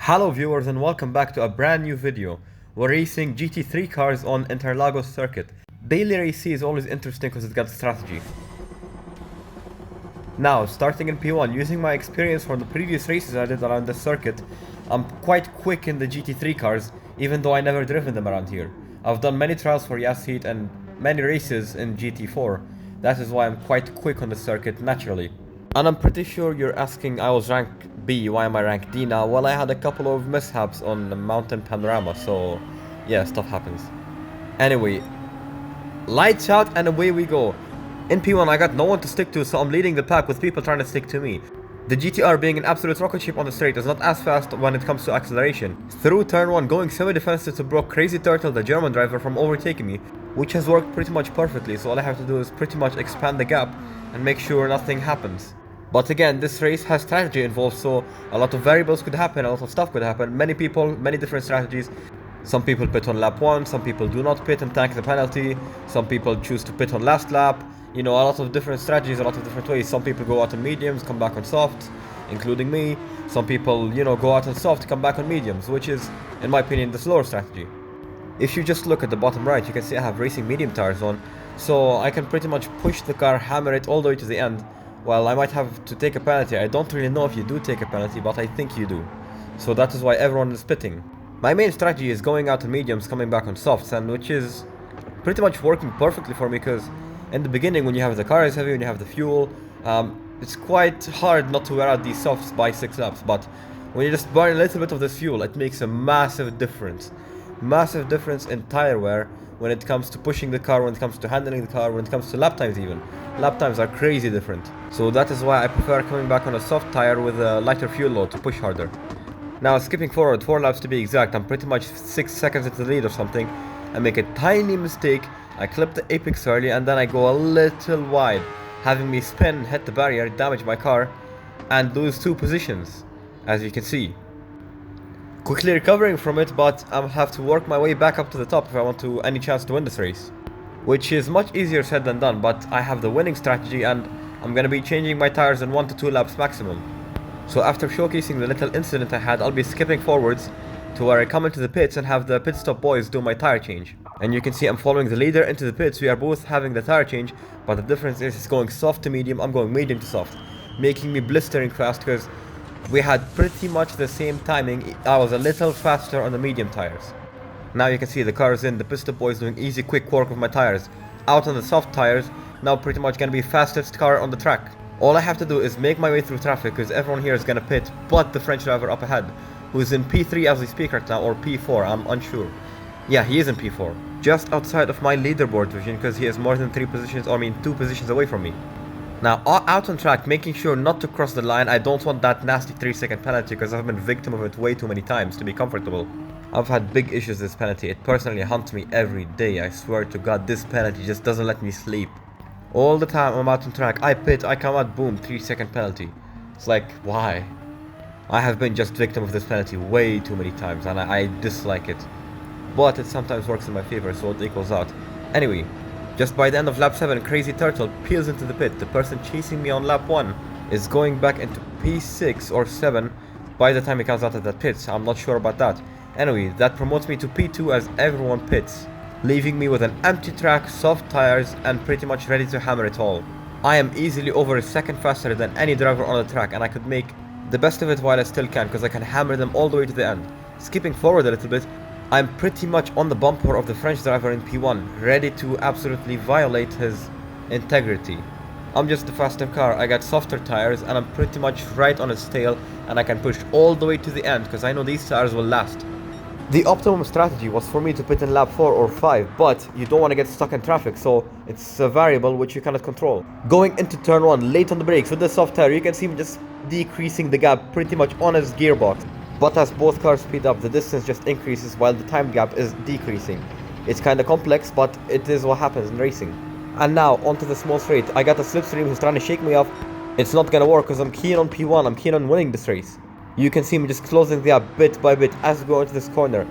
Hello viewers and welcome back to a brand new video. We're racing GT3 cars on Interlagos circuit. Daily race is always interesting because it's got strategy. Now, starting in P1, using my experience from the previous races I did around this circuit, I'm quite quick in the GT3 cars, even though I never driven them around here. I've done many trials for Yas Heat and many races in GT4. That is why I'm quite quick on the circuit naturally. And I'm pretty sure you're asking, I was rank B, why am I rank D now? Well, I had a couple of mishaps on the mountain panorama, so yeah, stuff happens. Anyway, lights out and away we go. In P1 I got no one to stick to, so I'm leading the pack with people trying to stick to me. The GTR being an absolute rocket ship on the straight is not as fast when it comes to acceleration. Through turn 1, going semi-defensive to block Crazy Turtle, the German driver, from overtaking me, which has worked pretty much perfectly, so all I have to do is pretty much expand the gap and make sure nothing happens. But again, this race has strategy involved, so a lot of variables could happen, a lot of stuff could happen, many people, many different strategies. Some people pit on lap 1, some people do not pit and tank the penalty, some people choose to pit on last lap. You know, a lot of different strategies, a lot of different ways. Some people go out on mediums, come back on softs, including me. Some people, you know, go out on soft, come back on mediums, which is, in my opinion, the slower strategy. If you just look at the bottom right, you can see I have racing medium tires on, so I can pretty much push the car, hammer it all the way to the end. Well, I might have to take a penalty. I don't really know if you do take a penalty, but I think you do. So that is why everyone is pitting. My main strategy is going out on mediums, coming back on softs, and which is pretty much working perfectly for me, because in the beginning, when you have the car is heavy, when you have the fuel, it's quite hard not to wear out these softs by 6 laps, but when you just burn a little bit of this fuel, it makes a massive difference. Massive difference in tire wear when it comes to pushing the car, when it comes to handling the car, when it comes to lap times even. Lap times are crazy different. So that is why I prefer coming back on a soft tire with a lighter fuel load to push harder. Now, skipping forward 4 laps to be exact, I'm pretty much 6 seconds into the lead or something. I make a tiny mistake, I clip the apex early, and then I go a little wide, having me spin, hit the barrier, damage my car, and lose 2 positions, as you can see. Quickly recovering from it, but I'll have to work my way back up to the top if I want to any chance to win this race. Which is much easier said than done, but I have the winning strategy and I'm gonna be changing my tires in 1 to 2 laps maximum. So after showcasing the little incident I had, I'll be skipping forwards to where I come into the pits and have the pit stop boys do my tire change. And you can see I'm following the leader into the pits. We are both having the tire change, but the difference is it's going soft to medium, I'm going medium to soft, making me blistering fast because we had pretty much the same timing. I was a little faster on the medium tires. Now you can see the car is in, the pit stop boys doing easy quick work with my tires. Out on the soft tires, now pretty much gonna be fastest car on the track. All I have to do is make my way through traffic because everyone here is gonna pit but the French driver up ahead, who's in P3 as we speak right now, or P4, I'm unsure. Yeah, he is in P4. Just outside of my leaderboard vision because he is more than 3 positions, or I mean 2 positions away from me. Now, out on track, making sure not to cross the line. I don't want that nasty 3-second penalty because I've been victim of it way too many times to be comfortable. I've had big issues with this penalty. It personally haunts me every day. I swear to God, this penalty just doesn't let me sleep. All the time I'm out on track, I pit, I come out, boom, 3-second penalty. It's like, why? I have been just victim of this penalty way too many times and I dislike it. But it sometimes works in my favor, so it equals out. Anyway, just by the end of lap 7, Crazy Turtle peels into the pit. The person chasing me on lap 1 is going back into P6 or 7 by the time he comes out of that pit. I'm not sure about that. Anyway, that promotes me to P2 as everyone pits, leaving me with an empty track, soft tires, and pretty much ready to hammer it all. I am easily over a second faster than any driver on the track, and I could make the best of it while I still can, because I can hammer them all the way to the end. Skipping forward a little bit, I'm pretty much on the bumper of the French driver in P1, ready to absolutely violate his integrity. I'm just the faster car, I got softer tires, and I'm pretty much right on his tail, and I can push all the way to the end, because I know these tires will last. The optimum strategy was for me to pit in lap 4 or 5, but you don't want to get stuck in traffic, so it's a variable which you cannot control. Going into turn 1, late on the brakes with the soft tire, you can see him just decreasing the gap pretty much on his gearbox. But as both cars speed up, the distance just increases while the time gap is decreasing. It's kinda complex, but it is what happens in racing. And now, onto the small straight. I got a slipstream who's trying to shake me off. It's not gonna work because I'm keen on P1, I'm keen on winning this race. You can see me just closing the gap bit by bit as we go into this corner.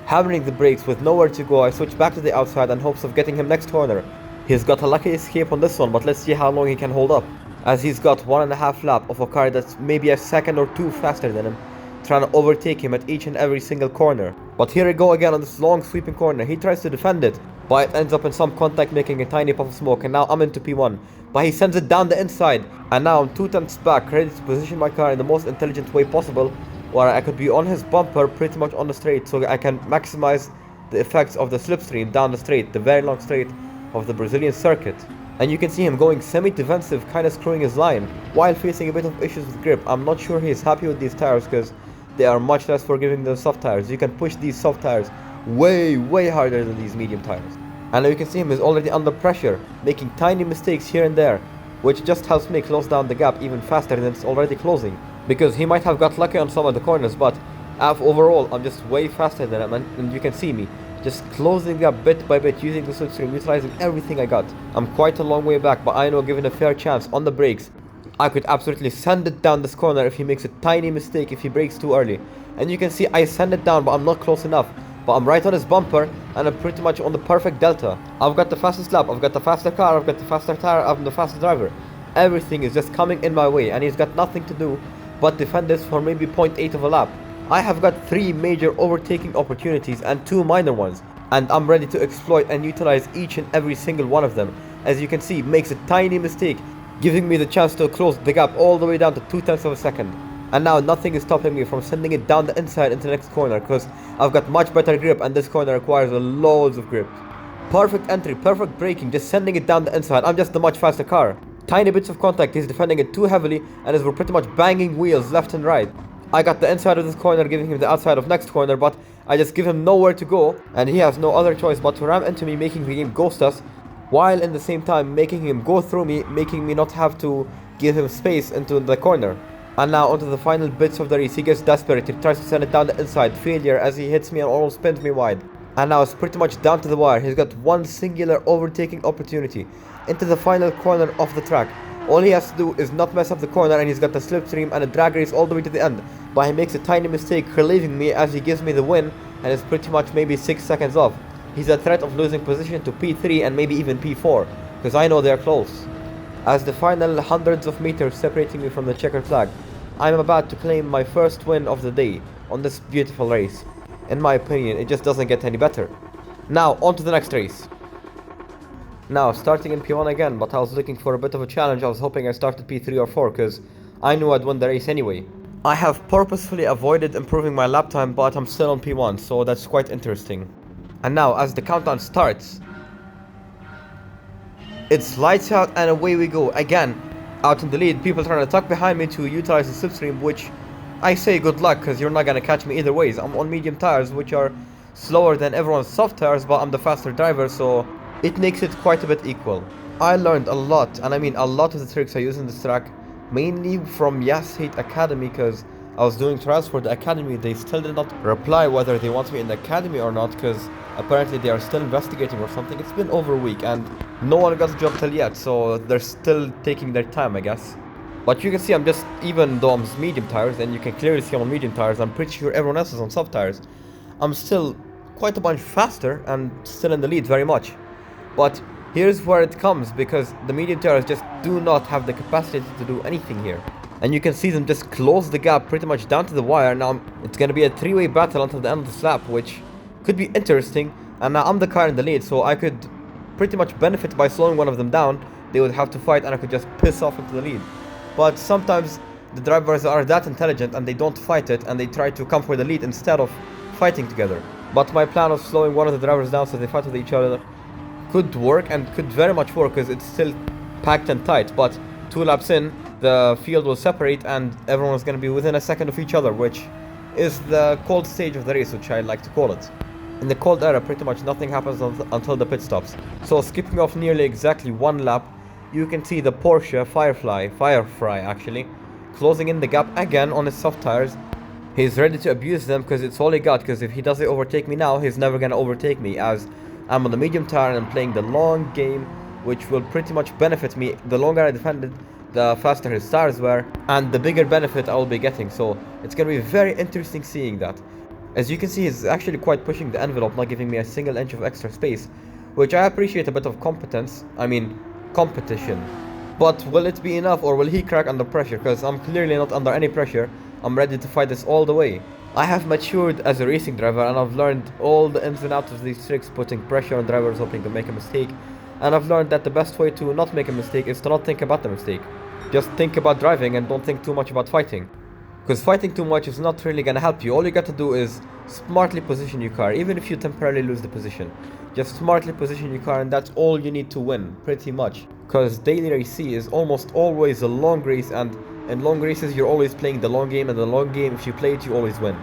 Hammering the brakes with nowhere to go, I switch back to the outside in hopes of getting him next corner. He's got a lucky escape on this one, but let's see how long he can hold up, as he's got 1.5 lap of a car that's maybe a second or 2 faster than him. trying to overtake him at each and every single corner. But here we go again on this long sweeping corner. He tries to defend it, but it ends up in some contact, making a tiny puff of smoke, and now I'm into P1. But he sends it down the inside, and now I'm 2 tenths back, ready to position my car in the most intelligent way possible, where I could be on his bumper pretty much on the straight, so I can maximize the effects of the slipstream down the straight, the very long straight of the Brazilian circuit. And you can see him going semi-defensive, kind of screwing his line, while facing a bit of issues with grip. I'm not sure he's happy with these tires, because they are much less forgiving than soft tires. You can push these soft tires way harder than these medium tires. And you can see him is already under pressure, making tiny mistakes here and there, which just helps me close down the gap even faster than it's already closing. Because he might have got lucky on some of the corners, but overall I'm just way faster than him, and you can see me just closing the gap bit by bit, using the slipstream, utilizing everything I got. I'm quite a long way back, but I know given a fair chance on the brakes, I could absolutely send it down this corner if he makes a tiny mistake, if he brakes too early. And you can see I send it down, but I'm not close enough. But I'm right on his bumper, and I'm pretty much on the perfect delta. I've got the fastest lap, I've got the faster car, I've got the faster tire, I'm the faster driver. Everything is just coming in my way, and he's got nothing to do but defend this for maybe 0.8 of a lap. I have got 3 major overtaking opportunities and 2 minor ones, and I'm ready to exploit and utilize each and every single one of them. As you can see, makes a tiny mistake, giving me the chance to close the gap all the way down to 2 tenths of a second. And now nothing is stopping me from sending it down the inside into the next corner, because I've got much better grip, and this corner requires loads of grip. Perfect entry, perfect braking, just sending it down the inside. I'm just the much faster car. Tiny bits of contact, he's defending it too heavily, and as we're pretty much banging wheels left and right. I got the inside of this corner, giving him the outside of next corner, but I just give him nowhere to go, and he has no other choice but to ram into me, making the game ghost us, while in the same time making him go through me, making me not have to give him space into the corner. And now onto the final bits of the race. He gets desperate, he tries to send it down the inside, failure as he hits me and almost spins me wide. And now it's pretty much down to the wire. He's got one singular overtaking opportunity into the final corner of the track. All he has to do is not mess up the corner, and he's got the slipstream and a drag race all the way to the end. But he makes a tiny mistake, relieving me as he gives me the win, and is pretty much maybe 6 seconds off. He's a threat of losing position to P3 and maybe even P4, because I know they're close. As the final hundreds of meters separating me from the checkered flag, I'm about to claim my first win of the day on this beautiful race. In my opinion, it just doesn't get any better. Now, on to the next race. Now, starting in P1 again, but I was looking for a bit of a challenge. I was hoping I started P3 or 4, because I knew I'd win the race anyway. I have purposefully avoided improving my lap time, but I'm still on P1, so that's quite interesting. And now, as the countdown starts, it's lights out and away we go. Again, out in the lead, people trying to tuck behind me to utilize the slipstream, which I say good luck, because you're not going to catch me either ways. I'm on medium tires, which are slower than everyone's soft tires, but I'm the faster driver, so it makes it quite a bit equal. I learned a lot, and I mean a lot of the tricks I use in this track, mainly from Yes Hate Academy, because I was doing trials for the academy. They still did not reply whether they want me in the academy or not, because apparently they are still investigating or something. It's been over a week and no one got the job till yet, so they're still taking their time, I guess. But you can see I'm just, even though I'm medium tires, and you can clearly see I'm on medium tires, I'm pretty sure everyone else is on soft tires, I'm still quite a bunch faster and still in the lead very much. But here's where it comes, because the medium tires just do not have the capacity to do anything here. And you can see them just close the gap pretty much down to the wire. Now it's going to be a 3-way battle until the end of this lap, which could be interesting. And now I'm the car in the lead, so I could pretty much benefit by slowing one of them down. They would have to fight, and I could just piss off into the lead. But sometimes the drivers are that intelligent and they don't fight it, and they try to come for the lead instead of fighting together. But my plan of slowing one of the drivers down so they fight with each other could work, and could very much work, because it's still packed and tight. But 2 laps in, the field will separate and everyone's going to be within a second of each other, which is the cold stage of the race, which I like to call it. In the cold era, pretty much nothing happens until the pit stops. So skipping off nearly exactly 1 lap, you can see the Porsche Firefly actually, closing in the gap again on his soft tires. He's ready to abuse them, because it's all he got, because if he doesn't overtake me now, he's never going to overtake me, as I'm on the medium tire and I'm playing the long game, which will pretty much benefit me. The longer I defended, the faster his tires were, and the bigger benefit I will be getting. So it's going to be very interesting seeing that. As you can see, he's actually quite pushing the envelope, not giving me a single inch of extra space, which I appreciate a bit of competition. But will it be enough, or will he crack under pressure? Because I'm clearly not under any pressure, I'm ready to fight this all the way. I have matured as a racing driver, and I've learned all the ins and outs of these tricks, putting pressure on drivers hoping to make a mistake. And I've learned that the best way to not make a mistake is to not think about the mistake. Just think about driving and don't think too much about fighting. Because fighting too much is not really gonna help you. All you gotta do is smartly position your car, even if you temporarily lose the position. Just smartly position your car, and that's all you need to win, pretty much. Because daily race C is almost always a long race, and in long races you're always playing the long game, and the long game, if you play it, you always win.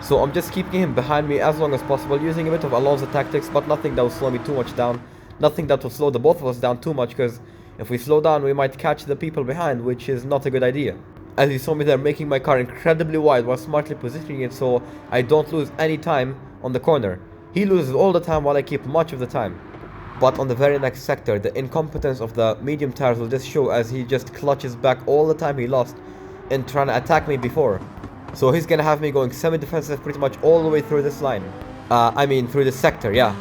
So I'm just keeping him behind me as long as possible, using a bit of Alonso tactics, but nothing that will slow me too much down. Nothing that will slow the both of us down too much, because if we slow down we might catch the people behind, which is not a good idea. As you saw me there, making my car incredibly wide while smartly positioning it so I don't lose any time on the corner. He loses all the time while I keep much of the time. But on the very next sector, the incompetence of the medium tires will just show, as he just clutches back all the time he lost in trying to attack me before. So he's gonna have me going semi-defensive pretty much all the way through this line. Through this sector, yeah.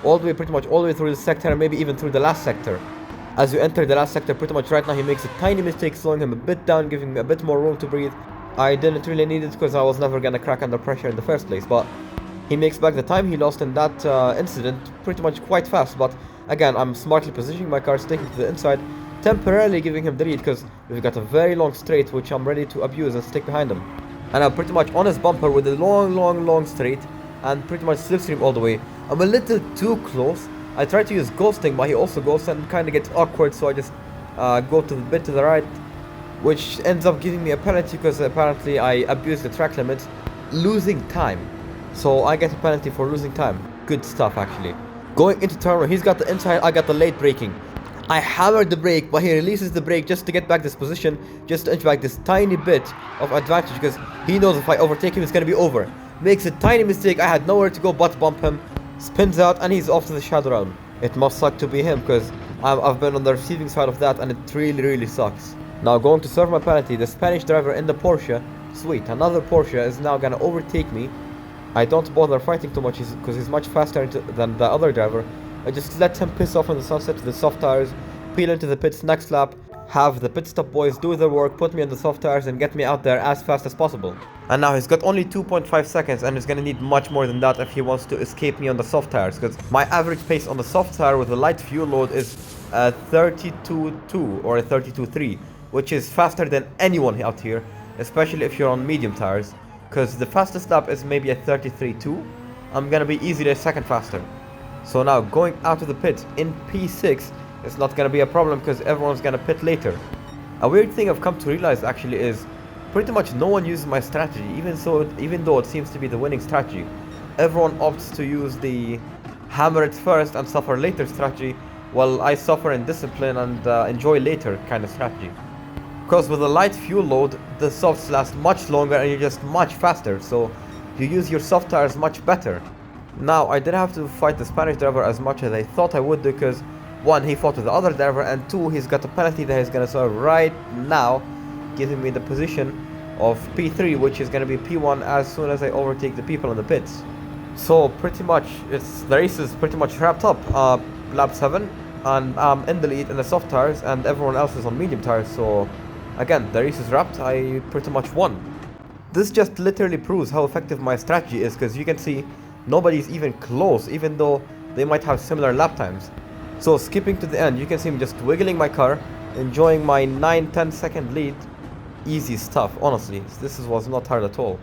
Pretty much all the way through this sector, and maybe even through the last sector. As you enter the last sector, pretty much right now, he makes a tiny mistake, slowing him a bit down, giving me a bit more room to breathe. I didn't really need it because I was never gonna crack under pressure in the first place, but he makes back the time he lost in that incident pretty much quite fast. But again, I'm smartly positioning my car, sticking to the inside, temporarily giving him the lead because we've got a very long straight which I'm ready to abuse and stick behind him. And I'm pretty much on his bumper with a long straight and pretty much slipstream all the way. I'm a little too close. I try to use ghosting, but he also ghosts and kind of gets awkward, so I just go to the bit to the right, which ends up giving me a penalty because apparently I abused the track limits, losing time. So I get a penalty for losing time. Good stuff, actually. Going into turn 1, he's got the inside, I got the late braking. I hammered the brake, but he releases the brake just to get back this position, just to inch back this tiny bit of advantage, because he knows if I overtake him, it's going to be over. Makes a tiny mistake, I had nowhere to go but bump him. Spins out and he's off to the Shadow Realm. It must suck to be him, because I've been on the receiving side of that, and it really sucks. Now going to serve my penalty, the Spanish driver in the Porsche, sweet, another Porsche is now gonna overtake me. I don't bother fighting too much because he's much faster than the other driver. I just let him piss off on the sunset to the soft tires, peel into the pits next lap, have the pit stop boys do their work, put me on the soft tires and get me out there as fast as possible. And now he's got only 2.5 seconds, and he's gonna need much more than that if he wants to escape me on the soft tires, because my average pace on the soft tire with a light fuel load is 32.2 or 32.3, which is faster than anyone out here, especially if you're on medium tires, because the fastest lap is maybe a 33.2. I'm gonna be easily a second faster. So now going out of the pit in P6 is not gonna be a problem because everyone's gonna pit later. A weird thing I've come to realize actually is pretty much no one uses my strategy, even though it seems to be the winning strategy. Everyone opts to use the hammer it first and suffer later strategy, while I suffer in discipline and enjoy later kind of strategy. Because with a light fuel load, the softs last much longer and you're just much faster, so you use your soft tires much better. Now, I didn't have to fight the Spanish driver as much as I thought I would, because 1, he fought with the other driver, and 2, he's got a penalty that he's gonna serve right now, giving me the position of P3, which is gonna be P1 as soon as I overtake the people in the pits. So pretty much, the race is pretty much wrapped up. Lap 7, and I'm in the lead in the soft tires, and everyone else is on medium tires, so again, the race is wrapped, I pretty much won. This just literally proves how effective my strategy is, because you can see nobody's even close, even though they might have similar lap times. So skipping to the end, you can see me just wiggling my car, enjoying my 9-10 second lead. Easy stuff, honestly. This was not hard at all.